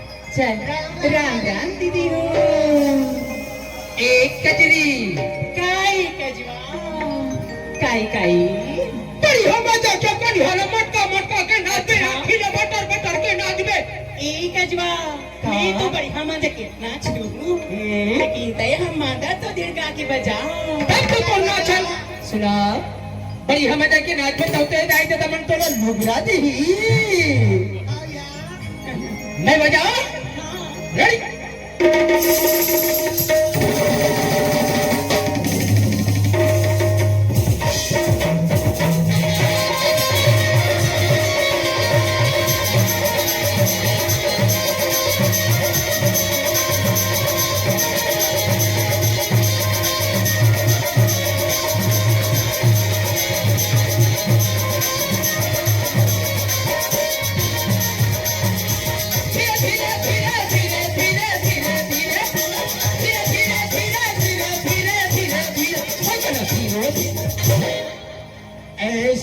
राम राम दीदी हो एक कजरी काय कजवा काय बड़ी हो मजा के कनी होला मटका मटका के नाचबे खिले बटर बटर के नाचबे ए कजवा मैं तो बड़ी हम मजा के नाच लूं लेकिन तय हम मादा तो दिल का की बजाओ तब तो कौन नाचल सुना बड़ी हम मजा के नाच बताते जाई तो मन तो लुगरा दी नहीं बजाओ रेडी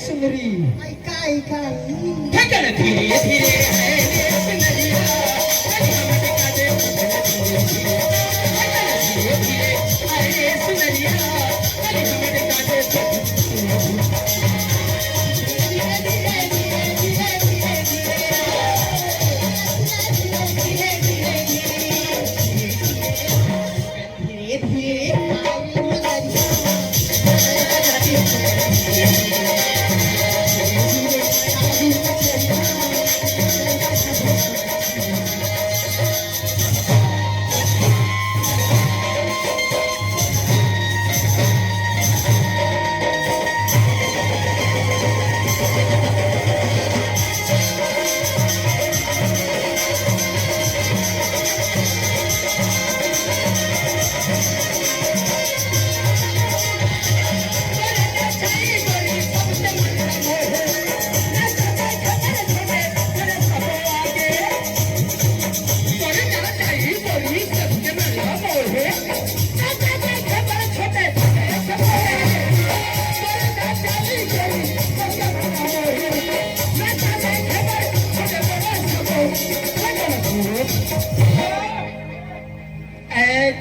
सुंदरी काय ठकन धीरे धीरे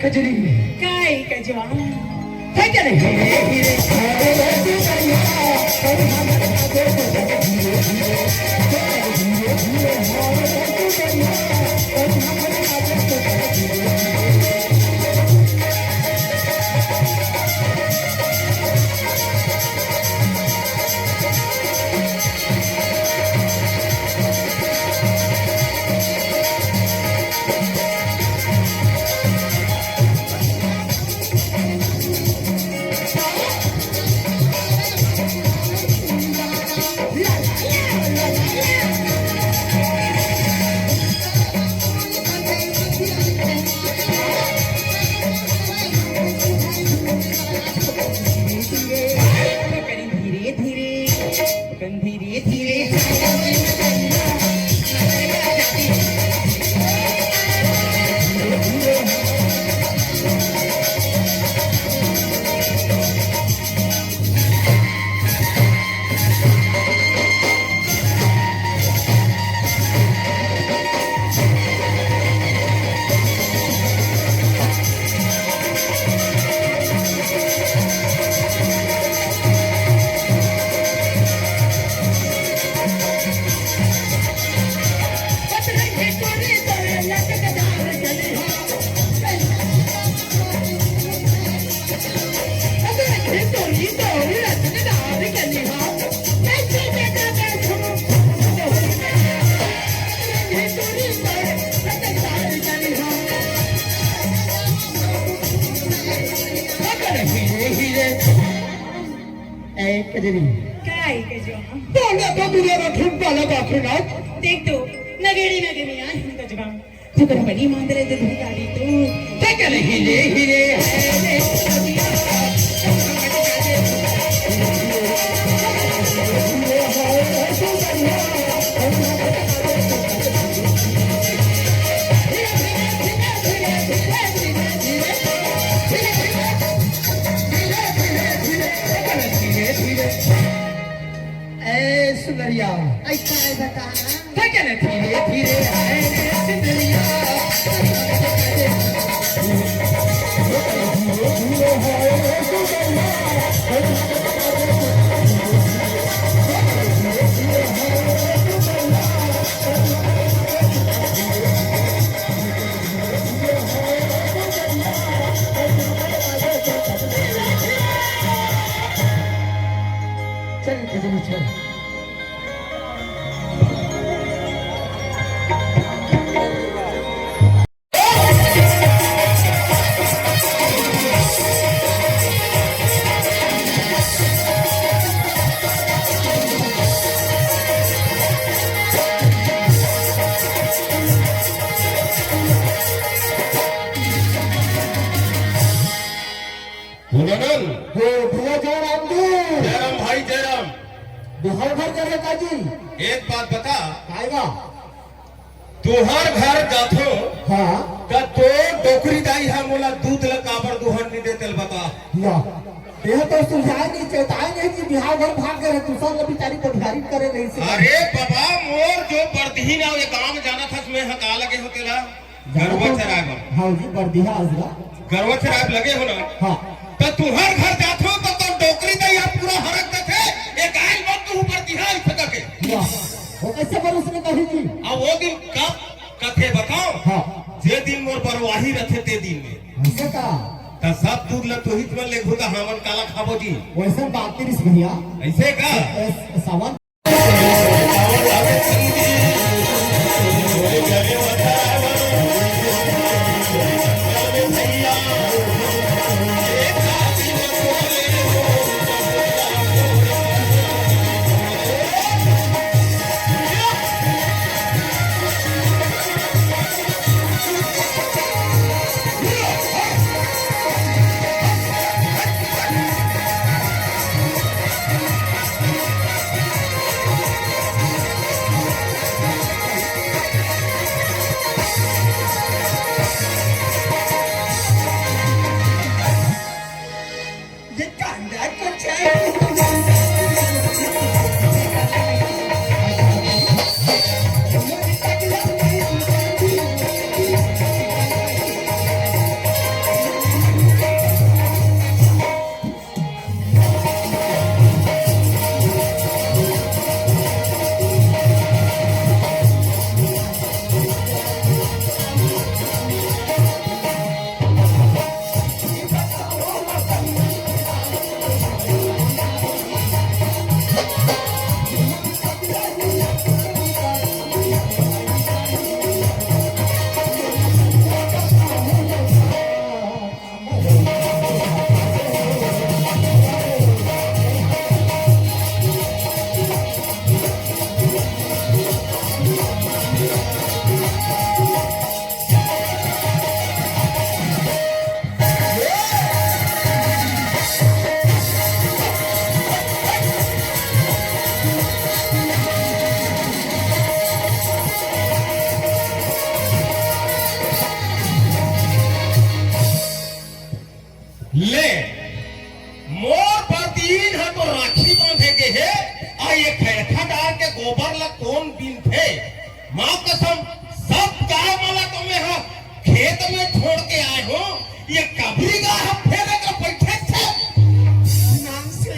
कजरी काय कजवा ठकन धीरे धीरे कजरी काय कजवा बोला तो दुनिया ठुमका लगा के नाच देख तो नगेड़ी नगेड़ी आई कजवा ठुकर बड़ी मांदरे दे धुकारी तो ठकन हीरे हीरे है सुंदरिया ऐसा है बताना क्या कहना धीरे धीरे आए रे सिंदरिया चल भुजनन भैया जयराम जी जयराम भाई जयराम बिहार भर कर रखा जी एक बात बता आएगा तुहर घर जाथो हाँ का तो डोकरी दाई है मोला दूध ल काबर दुहन नहीं देते बता या यह तो सुझाए नहीं चेताए नहीं कि बिहार भर भाग गए तू सब बेचारी को भिखारी करे नहीं से अरे बाबा मोर जो बर्दही ना ये काम जाना था मैं हका लगे हो तेरा गरवा चराय हाँ जी बर्दिया आजरा गरवा चराय लगे हो ना हाँ तो तुहर घर जाथो तो डोकरी दाई पूरा हरक देथे एक आइल मत तू बर्दिहा इफका के या वो कैसे पर उसने कही जी अब वो दिन कब कथे बताओ हाँ जे दिन मोर बरवाही रथे ते दिन में ऐसे का त सब दूध ल तोहित में ले घुदा हमन काला खाबो जी वैसे बात तेरी भैया ऐसे का सावन ये कांदा कुछ है ले मोर पर तीन है तो राखी बांधे के है आ ये खेखा डाल के गोबर ला कौन दिन थे माँ कसम सब गाय माला तो मैं हाँ खेत में छोड़ के आए हो ये कभी गाय फेरे का बैठे थे नाम से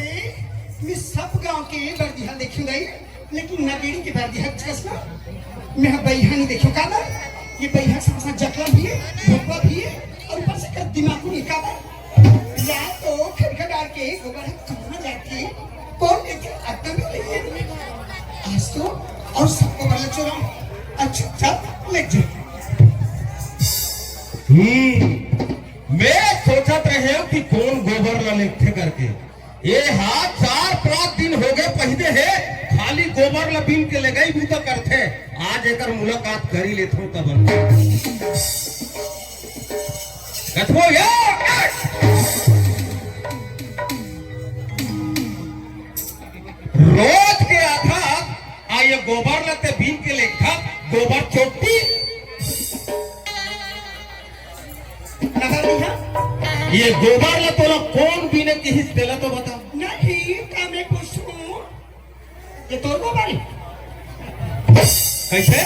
मैं सब गांव के बर्दिया देखी गई लेकिन नगेड़ी के बर्दिया चसना मैं बैहा नहीं देखो का ना ये बैहा से जकला भी है भोपा भी है और ऊपर से दिमाग को निकाला या तो खड़खड़ डाल के गोबर कहाँ जाके कौन लेके आता भी नहीं आज तो और सबको वाला चुरा अच्छा चल ले जा मैं सोचत रहे हूँ कि कौन गोबर ला लेते करके ये हाथ 4-5 दिन हो गए पहले है खाली गोबर ला बीन के ले गई भी तो करते आज एक मुलाकात करी लेते हूँ तब कथो रोज के आधा आ ये गोबर लते बीन के लेखा गोबर चोटी ये गोबर ला तोला कौन बीने की हिस्से देला तो बता नहीं का मैं पूछूं ये तोर गोबर है कैसे?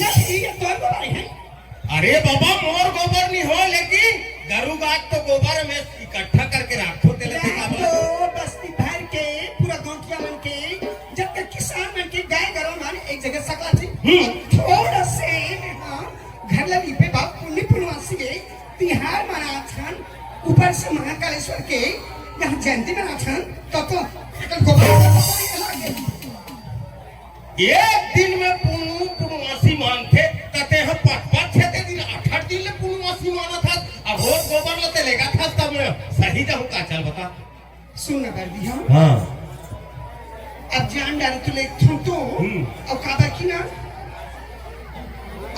नहीं ये तोर गोबर है अरे बाबा मोर गोबर नहीं हो, लेकिन गरु गाज तो गोबर में इकट्ठा करके रखो तेरे से का बोला? तो बस्ती भर के पूरा गौटिया मन के जब तक किसान मन के गाय गरौ मान एक जगह सकला थी थोड़ा से हाँ घर लगी पे बाप पुण्य पुण्यवासी के तिहार मना छन ऊपर से महाकालेश्वर के यहाँ जयंती मना छन तो गोबर एक दिन में पुण्यवासी मानते कहते हैं 5-5 6 दिन 8-8 दिन ले पुण्यवासी माना था। अब रोज गोबर लेते लेगा था तब मैं सही जाऊं का चल बता। सुन ना कर दिया हाँ अब जान डाल तो ले तो अब काबर की ना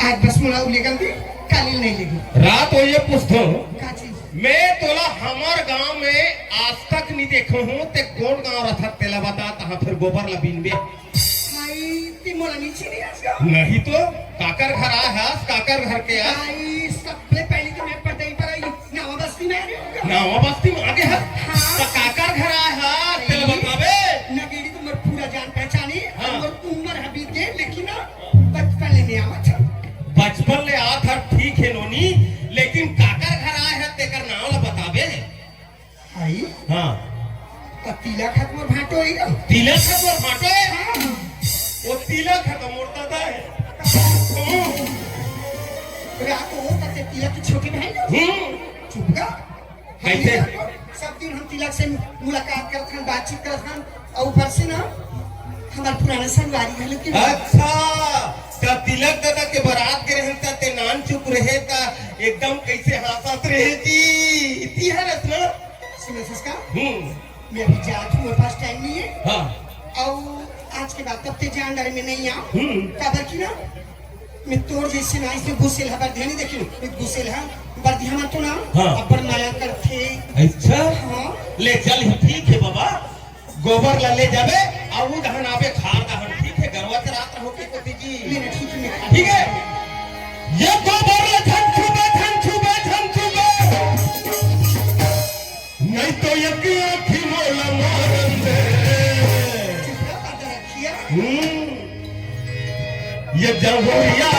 आज बस मुलाऊ लेगल भी काली नहीं लेगी रात हो ये पूछतो का चीज मैं तोला हमार गांव में आज तक नहीं देखो हूं ते कौन गांव रथा तेला बता तहां फिर गोबर ला बीनबे भाई ती मोला नीचे नहीं आसगा नहीं तो काकर घर आ है काकर घर के आ भाई सबसे पहले तो मैं पता ही पर आई नावा बस्ती में आ रही हूँ नावा बस्ती में आगे है हाँ। तो काकर घर आ है तेला बतावे नगेड़ी तो मेरे पूरा जान पहचानी हाँ। और उम्र है बीत गई लेकिन ना बचपन लेने आवा था बचपन ले आ था ठीक है नोनी, लेकिन काकर घर आए है तेकर नाम ला बतावे। भाई हाँ तो तिलक खत्म और भाटो ही ना तिलक है तो फाटो है हाँ। वो तिलक है तो मोड़ता था है रात हो तक तिलक की छोटी बहन ना चुप गा कैसे? सब दिन हम तिलक से मुलाकात करते हैं बातचीत करते हैं और ऊपर से ना हमारे पुराने संगवारी है लेकिन अच्छा का तिलक दादा के बारात के रहता ते नान चुप रहे ता एकदम कैसे हंसत रहे थी है ना सुनो सस्का हम्म मैं अभी जात हूँ मेरे पास टाइम नहीं है हाँ और आज के बाद तब ते जान डर में नहीं आऊँ हम्म काबर की ना मैं तोड़ जैसे ना इसमें गुस्सेल है बर्दिया नहीं देखी मैं गुस्सेल है बर्दिया में तो ना हाँ। अब्बर माया करते अच्छा हाँ ले चल ठीक है बाबा गोबर ला ले जाबे और वो दहन आवे खार दहन ठीक है गरवा के रात होके को जी लेना ठीक है मैं ठीक है ये गोबर ला धन छुबे नहीं तो ये की आँखी मोला मारन दे चुपड़ा पाता रखिया ये जहुरिया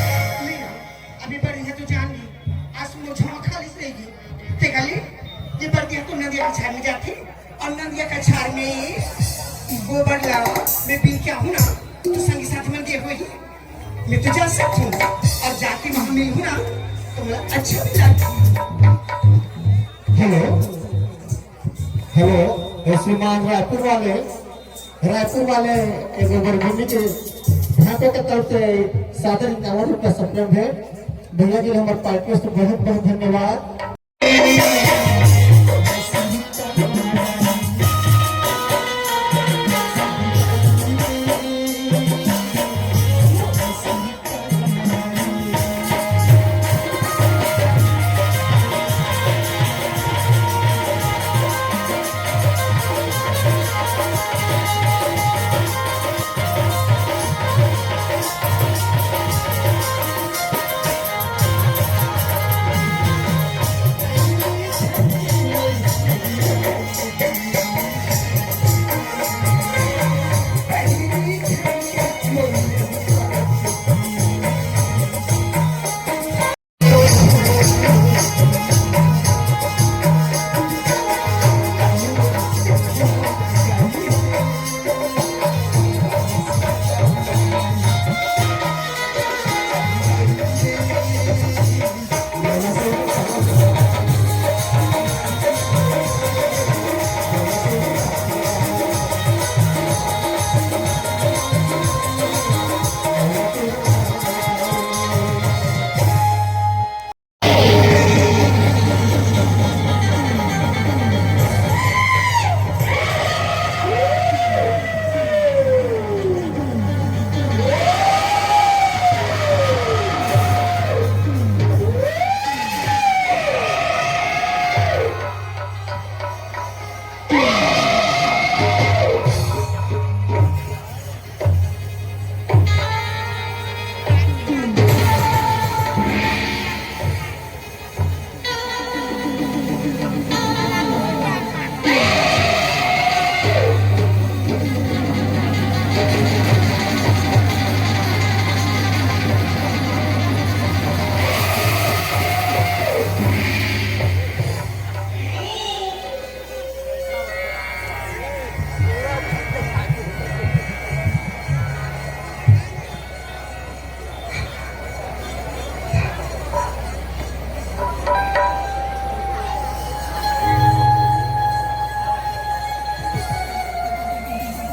अभी बड़ी है तो जान ली आज तुम लोग झोंक खा ली रहेगी ते गली ये बर्दिया तो नदिया के छाड़ में जाती और नदिया का छाड़ में गोबर लाओ मैं पी क्या हूँ ना तो संगी साथी मन गए हुए ही मैं तो जा सकती हूँ और जाके वहां मिल हूँ ना तो मुझे अच्छा भी लगता हेलो हेलो श्रीमान रायपुर वाले एक बरगुंडी के भाटो के तरफ से सादर 51 रुपया सप्रेम है भैया जी हमारे पार्टी से बहुत बहुत धन्यवाद।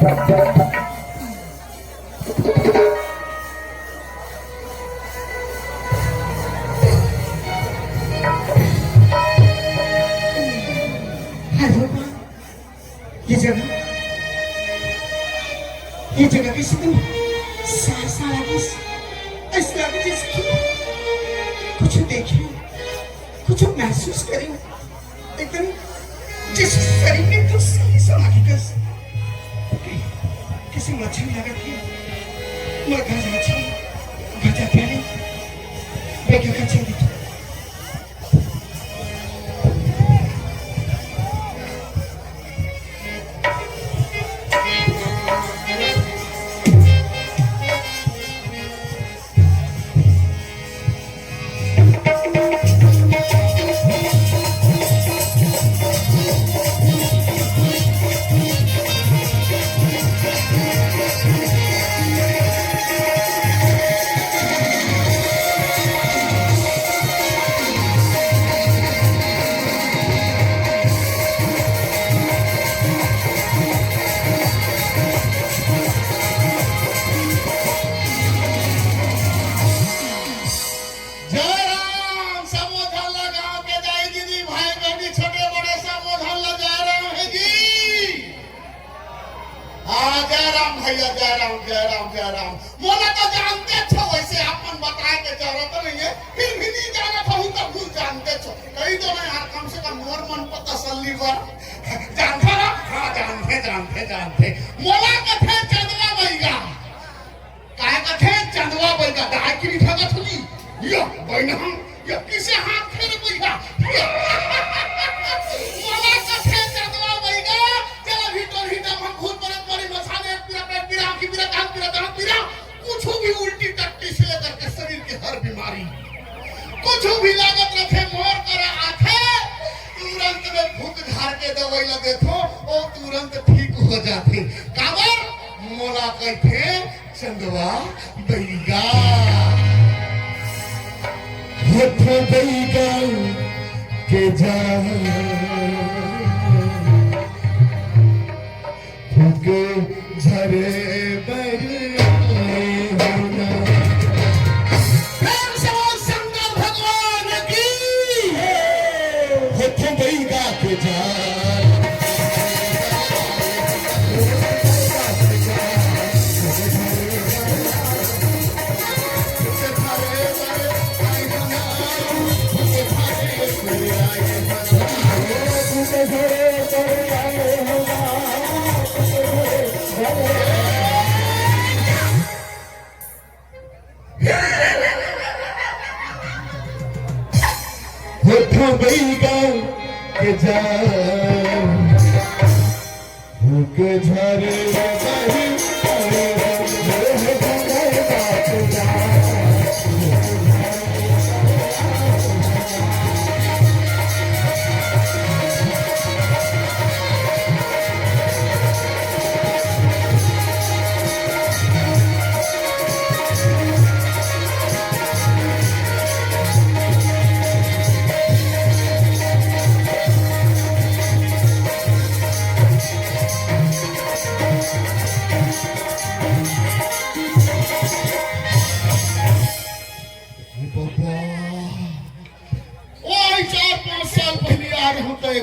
ये जगह कैसे तुम सा लगी ऐसे लगे जैसे कि कुछ देखे कुछ महसूस करे एकदम जैसे शरीर में तो सही समाधि किसी मछली लगा थी मैं गजा पहले बेटे का चल दी जय राम मोला तो जानते छो वैसे आपन बताए के जरूरत नहीं है फिर भी नहीं जानत हूं तो भूल जानते छो कहीं तो नहीं यार कम से कम मोर मन पर तसल्ली कर जानते ना हां जानते मोला कथे चंदवा बैगा काय कथे चंदवा बैगा दाई की ठगत हुई यो बहन हम यो किसे हाथ फेर बैगा मोला कथे चंदवा बैगा चलो भीतर हम भूत परत परी मसाले पीरा की पीरा कुछ भी उल्टी टट्टी से लेकर के शरीर की हर बीमारी कुछ भी लागत रखे मोर करे आथे तुरंत में भूत झाड़ के दवाई लगे थो वो तुरंत ठीक हो जाते काबर मोला कहते चंदवा बैगा होठो बैगा के जा फूके झरे बैगा के जा भूख झरे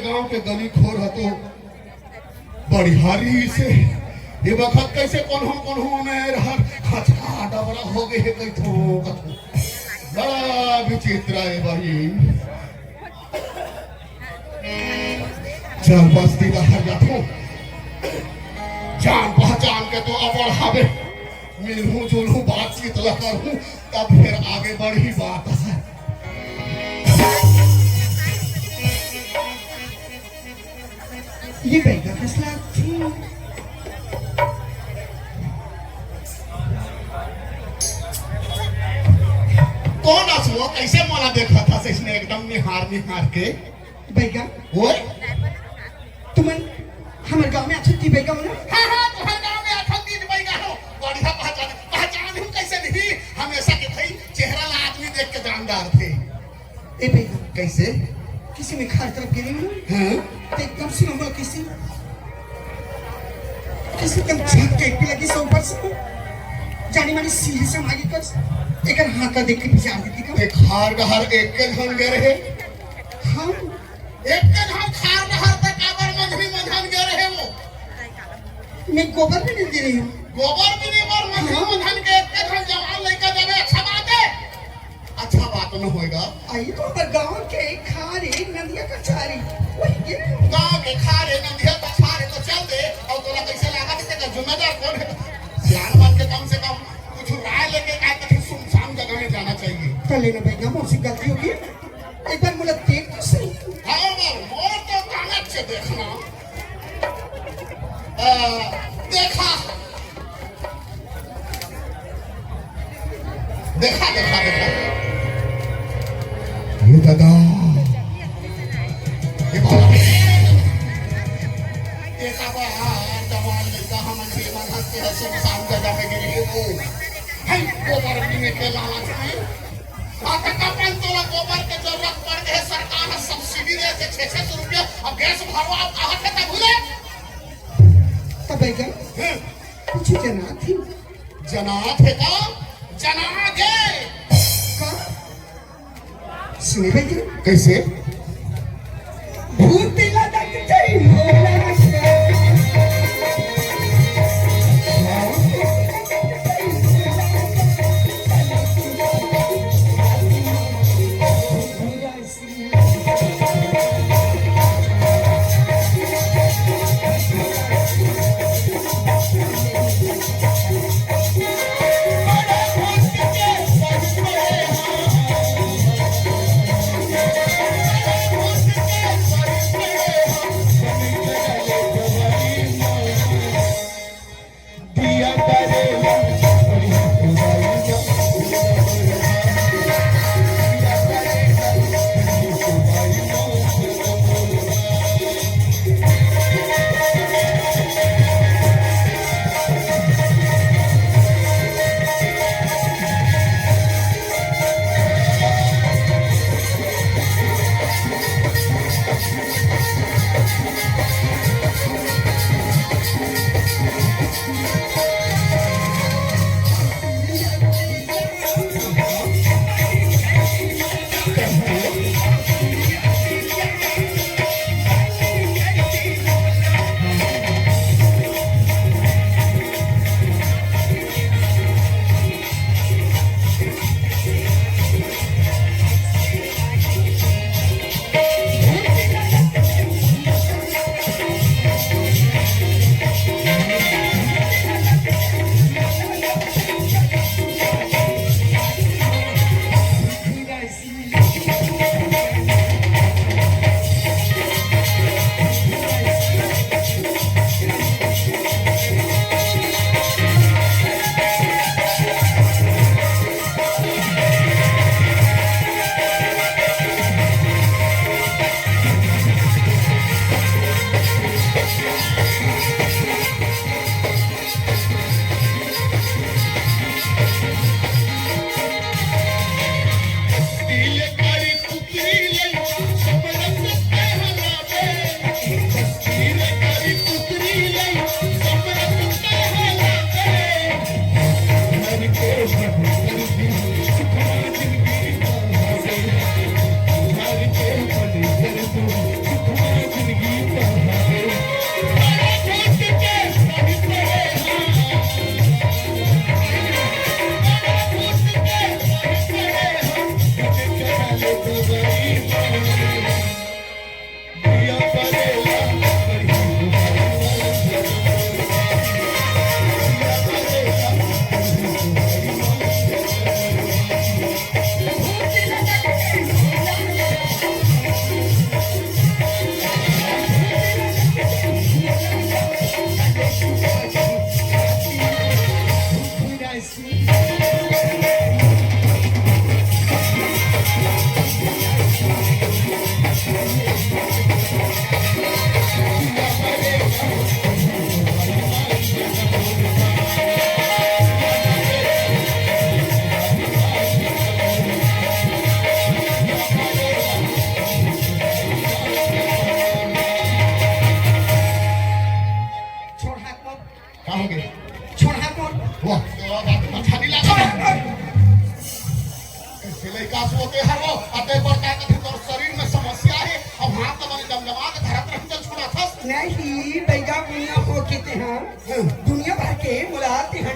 गांव के गली खोर हतो बढ़ियारी से ये वक्त कैसे कोन्हो में रहा खचका डबरा हो गए है कथो बड़ा विचित्र है भाई चल बस्ती बाहर जातो जान पहचान के तो अब बढ़ावे मिलूं जुलूं बातचीत ला करूं तब फिर आगे बढ़ी बात है ये बैगा फैसला कौन असो कैसे मोला देखा था इसने एकदम निहार के बैगा ओए तुमन हमारे गांव में अच्छी बैगा हो ना हां तुम्हारे गांव में अच्छी बैगा हो बढ़िया पहचान हूं कैसे नहीं हमेशा के भाई चेहरा ला आदमी देख के जानदार थे ए बैगा कैसे किसी में खार तरफ गिरी हूं हां तो एकदम से नंबर किसी किसी कम छत के पे लगी सो ऊपर से जानी मानी सीढ़ी से मागी कर एक हाथ का देख के विचार देती का एक हार गहर एक के धन गे रहे हम एक के धन खार गहर तक काबर मंझली मंझन गे रहे वो मैं गोबर भी नहीं दे रही हूँ गोबर भी नहीं और मंझली मंझन के एक के धन जवान लेकर जावे अच्छा बात है अच्छा बात न होएगा आई तो हमारे गांव के खारे नदिया का चारी वही ये गांव के खारे नदिया का खारे तो चल दे और तोला कैसे लगा कि जिम्मेदार कौन है ध्यान बन के कम से कम कुछ राय लेके काय कहीं सुनसान जगह में जाना चाहिए चले ना भाई गांव से गलती होगी एक बार मुझे देख तो सही हाँ मोर तो कानक से देखना देखा देखा देखा देखा ये दादा ये बाबा देखा बा जवान लड़का हम अंधे मन हंसते हंसते मसान जगह में गिरे वो है गोबर पीने के लालच में आता कपन तोला गोबर के जरूरत पड़ गए सरकार ने सब्सिडी दे के 600 रुपया अब गैस भरवा आप कहां थे तब भूले तब गए कुछ जना थी जना थे का जना गए का सुने भाई कैसे भूत दिला तक चाहिए मोला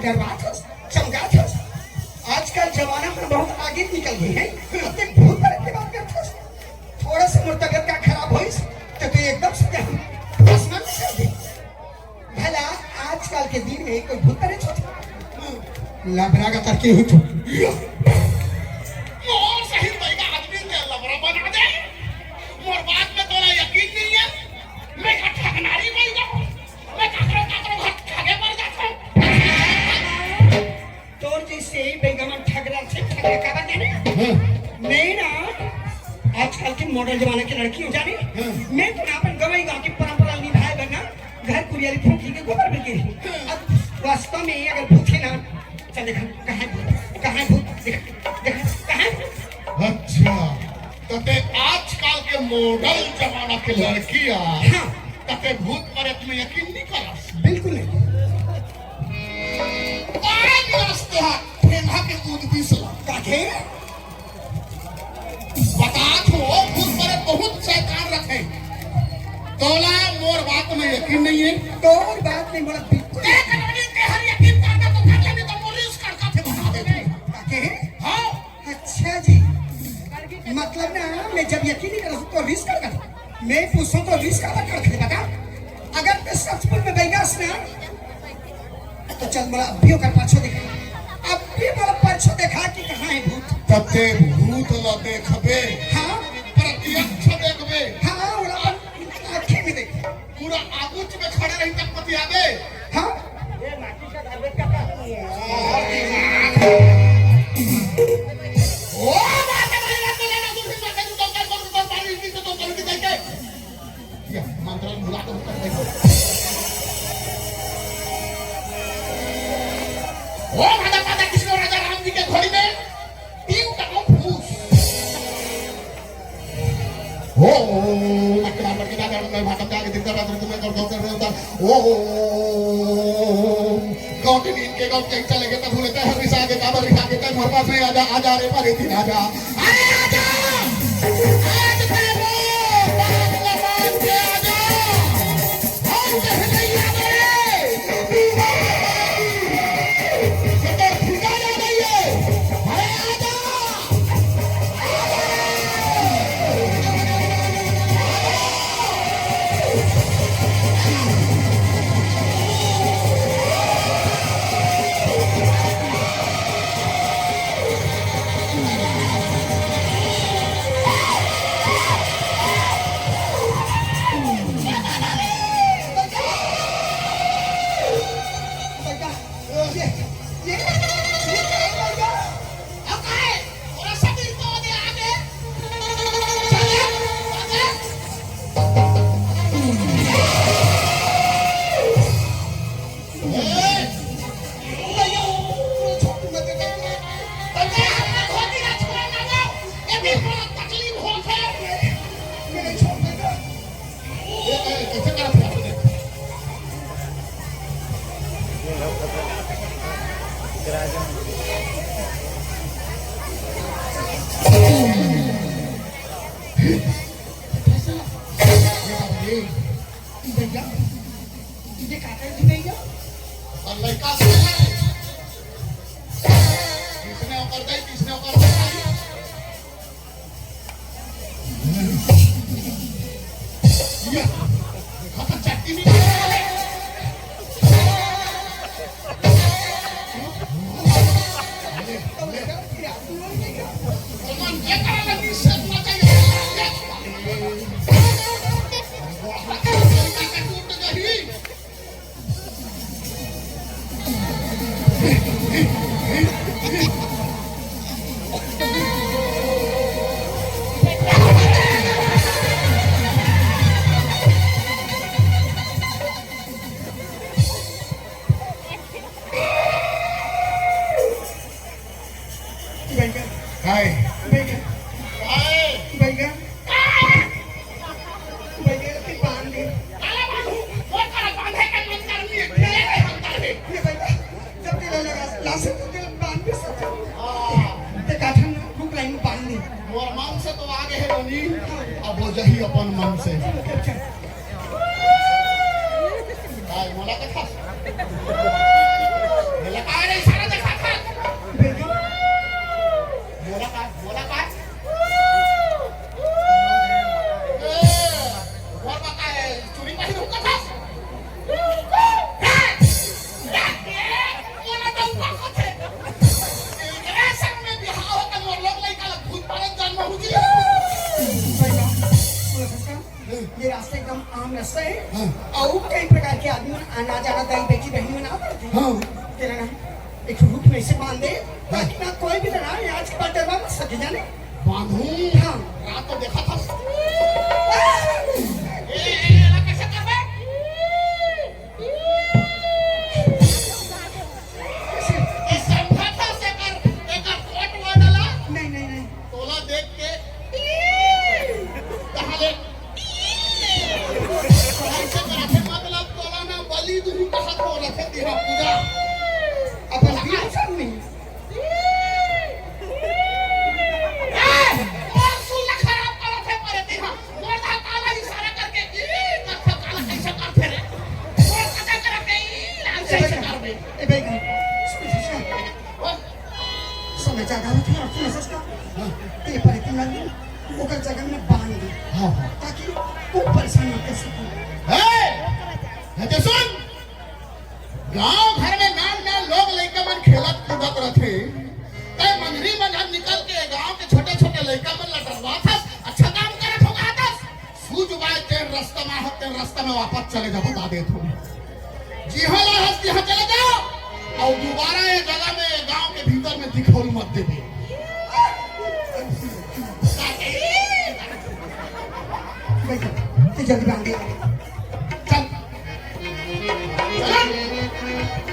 डरवा था चमका था आजकल जमाना में बहुत आगे निकल गए हैं अब तक भूत प्रेत की बात करते थोड़ा सा मुर्तबियत का खराब हो तो तू एकदम से आसमान में कर दे भला आजकल के दिन में कोई भूत प्रेत होता लबरा का तरके ही तो मोर सही बैगा आदमी के लबरा बना दे मोर बात में तोरा यकीन नहीं है मैं का ठगनारी बैगा मैं काकरो घर ठगे मर जाता तोर जैसे बेगमन ठगरा से ठगरा का बात जाने नहीं ना आजकल के मॉडल जमाने की लड़की हो जाने मैं तो अपन गवाई गांव की परंपरा निभाए बना घर कुरियाली फूकी के गोबर में गिरी अब वास्तव में अगर भूखे ना चल देखा कहाँ भूत कहाँ अच्छा तो ते आजकल के मॉडल जमाना के लड़कियां हाँ तते भूत प्रेत में यकीन नहीं करस बिल्कुल नहीं आज रास्ते है ठेंगा के कूद पिसला काहे बता तो भूत प्रेत बहुत शैतान रखे तोला मोर बात में यकीन नहीं है तो और बात नहीं बोला बिल्कुल एक आदमी के हर यकीन करता तो कर लेने तो पुलिस करता थे बता देते काहे हाँ अच्छा जी मतलब ना मैं जब यकीन नहीं कर तो रिस्क कर मैं पूछूं तो रिस्क कर बता अगर मैं सचमुच में बैगास ना तो चल मेरा अभी का पाछो दिखा अब भी मेरा पाछो देखा कि कहाँ है भूत तते भूत ला देखबे हाँ प्रत्यक्ष देखबे हाँ और आँखें में देख पूरा आगुच में खड़े रही तक पतियाबे हाँ ओ बात है भाई रात लेना दूसरी बात है तो कर पानी की तो कर के देखे या मंत्र भुला तो कर देखो ओ राजा कृष्ण राजा राम जी के घोड़ी में तीन टांगों फूस ओ मकड़ा मकड़ा का भागम जाके दिखता रात में कर होता ओ गांव के नींद के गांव कहीं चले गए तब बोलते हैं रिसा के काबर रिसा के तब हमारे पास में आजा रे पर इतनी आजा अरे आजा आज तेरे बात लबान के आजा हम कह नहीं आवे सतर फुटा जा रही है अरे आजा भैया ये काटा जी भैया और लड़का किसने ओकर दे किसने ओकर बताई ये खाता चट्टी नहीं है मन ये करा लगी सब ना चाहिए हाय भैया हाय भैया भैया की बांध दे आला बाबू वो कर बांधे के मन करनी है खेले के हम करे ये भैया जब दिल लगा लासे तो दिल बांध भी सकता हां ते काठन रुक लाइन में बांध दे मोर मन से तो आगे है रोनी अब वो जही अपन मन से हाय मोला के खास मोला का ये रास्ता एकदम आम रास्ता है हाँ। और कई प्रकार के आदमी आना जाना दाई बेटी बहनी में ना पड़ते हाँ। तेरा ना एक रूप में से बांध दे ताकि ना कोई भी लड़ा आज के बाद डरवा मत सके जाने बांधू। हाँ रात तो देखा था। कैसे कर बे? इस संघाता से कर एक कोट वाला नहीं नहीं नहीं तोला देख के कहां ले ऐसे कराते मतलब तोला ना बलि दूर कहां को रखे दिया पूजा अपन भी सब नहीं और सुन खराब करो थे परे देखा मोटा काला इशारा करके कथा काला कैसे करते रे और कथा करके लाल से कर दे ए भाई समय ज्यादा होती है आपकी मैसेज का ये पर इतना नहीं ओकर जगह में बांध दे हाँ हाँ। ताकि वो परेशान न कर सके है सुन गांव घर में नान नान लोग लड़का मन खेलत कूदत रहते तय मंजरी में जब निकल के गांव के छोटे छोटे लड़का मन लटरवा था अच्छा काम करत होगा था सूझ बाय तेरे रास्ता में होते रास्ता में वापस चले जा बता दे तू जी हाँ हंस यहाँ चले जाओ और दोबारा ये जगह में गांव के भीतर में दिखौल मत देबे भाई तो जल्दी बांध दे चल चल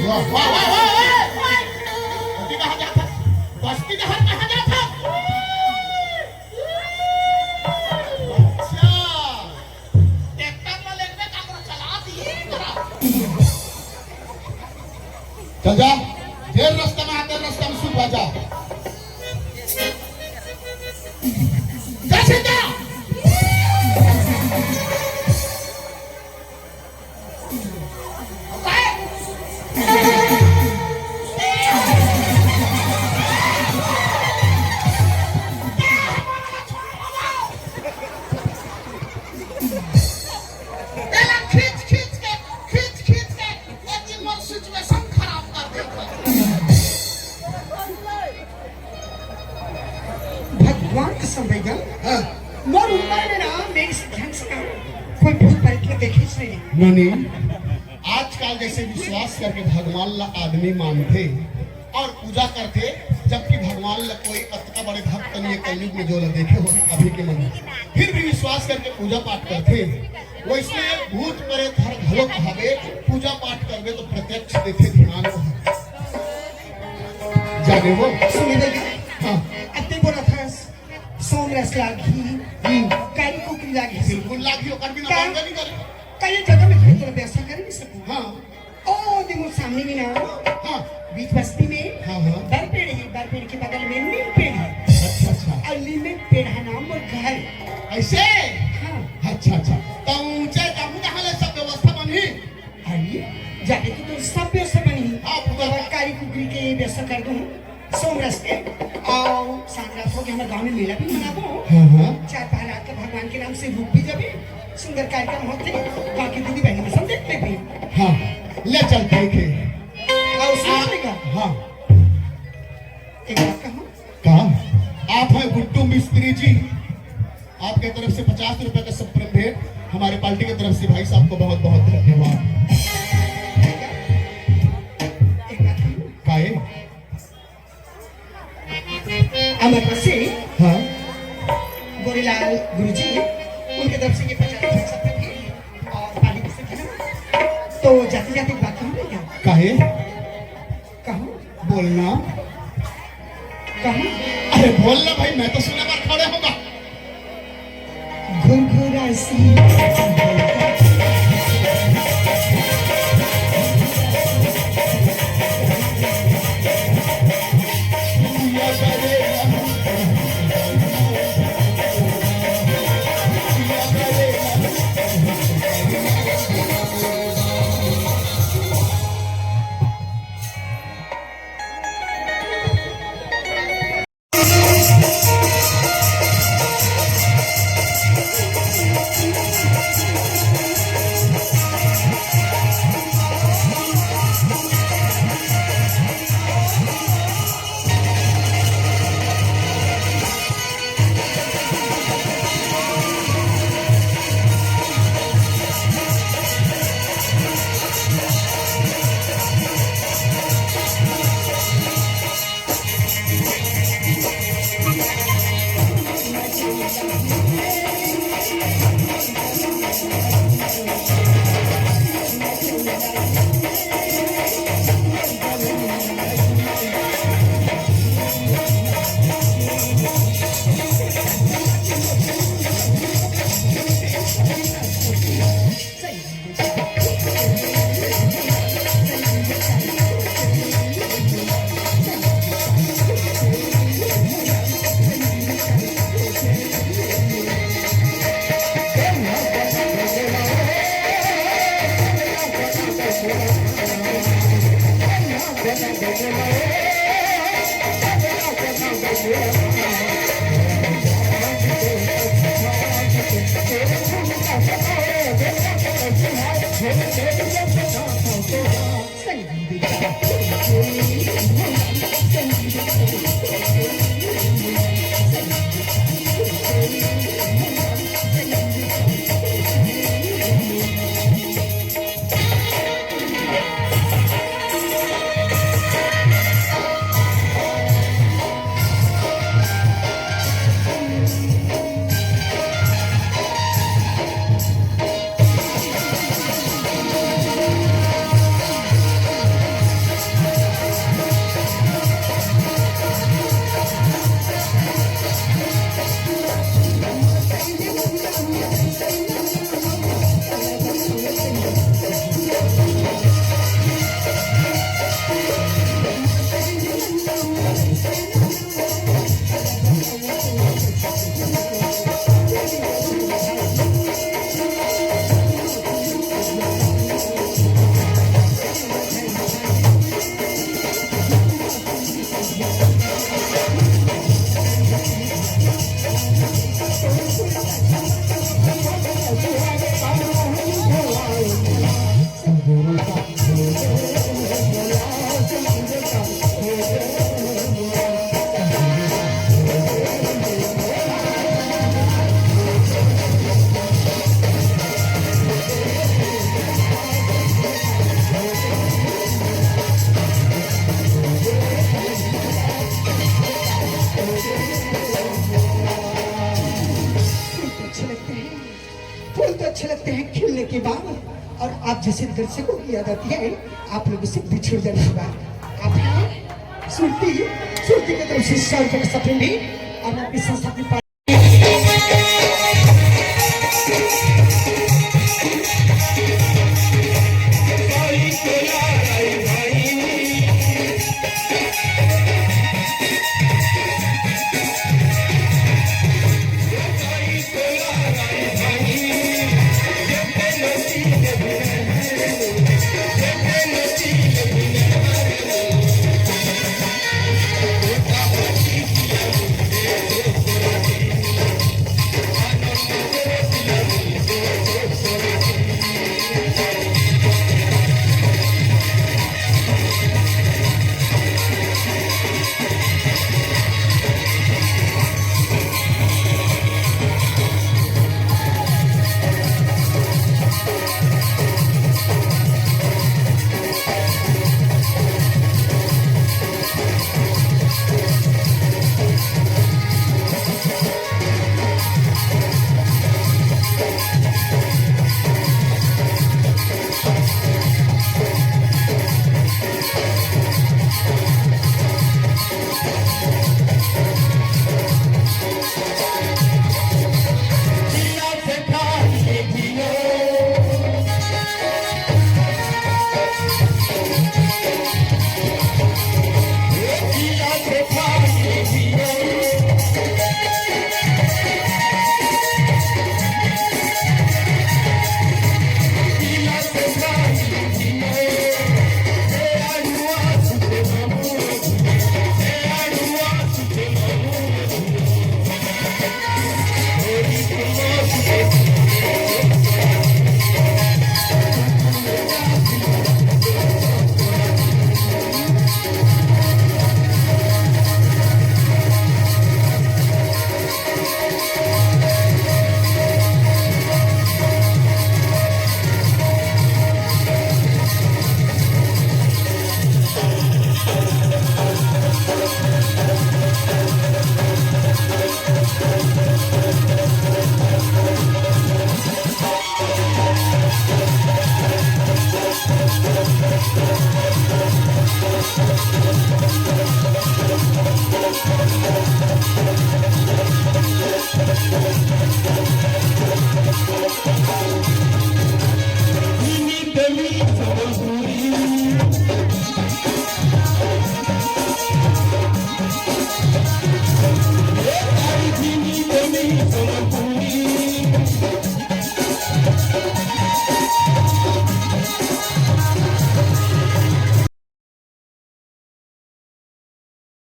वाह वाह वाह वाह बस्ती कहाँ जाता बस्ती कहाँ जाता अच्छा ट्रैक्टर में लेके कांगड़ा चला दिए चल जा जेल रास्ते में आते रास्ते में सुन जा कैसे जा भगवान कसम भैया मोर उम्र में ना मेरी ढंग से ना कोई भूत प्रेत ने देखे ही नहीं ननी आजकल जैसे विश्वास करके भगवान ला आदमी मानते और पूजा करते जबकि भगवान ला कोई अतका बड़े भक्त नहीं कलयुग में जो ला देखे हो अभी के मन फिर भी विश्वास करके पूजा पाठ करते वैसे भूत प्रेत हर घरों कहावे पूजा पाठ करवे तो प्रत्यक्ष देखे ध्यान को जाने वो सुनिए भैया हाँ अत्ते बोला था सोम रस लागी काई कुकरी लागी बिल्कुल लागी होकर भी ना क्या? मांगा नहीं करे कई जगह में खरीद व्यवस्था कर नहीं सकूं हाँ ओ देखो सामने भी ना हाँ बीच बस्ती में हाँ हाँ बरपेड़ के बगल में नीम पेड़ है अच्छा अच्छा और नीम पेड़ है नाम और घर ऐसे हाँ अच्छा अच्छा तो ऊंचे कामू कहाँ ले सब व्यवस्था बनी अरे जाके तो सब व्यवस्था बनी हाँ, पूरा। और कारी कुकरी के व्यवस्था कर दूं सोम रस के और साथ रात हो के हमारे गाँव में मेला भी मना दो हाँ हाँ 4-5 रात का भगवान के नाम से रूप भी जबे सुंदर कार्यक्रम होते बाकी दीदी बहनी में सब देखते भी हाँ ले चल देखे और सुनेगा हाँ एक बात कहूँ कहा आप हैं गुड्डू मिस्त्री जी आपके तरफ से 50 रुपए का संप्रम भेंट हमारे पार्टी की तरफ से भाई साहब को बहुत बहुत धन्यवाद एक बात कहूँ काहे अमर से हाँ गोरीलाल गुरुजी उनके तरफ से ये 50 संप्रम भेंट और पाली की से तो जाते जाते एक बात कहूँ भैया काहे कहूँ बोलना कहूँ अरे बोलना भाई मैं तो सुने पर खड़े होगा घुरघुरा सी फूल तो अच्छे लगते हैं खिलने के बाद, और आप जैसे दर्शकों की याद आती है आप लोगों से बिछड़ जाने के बाद। आप हैं सुरती की तरफ से 100 रुपये का सपन भी, और आपकी संस्था की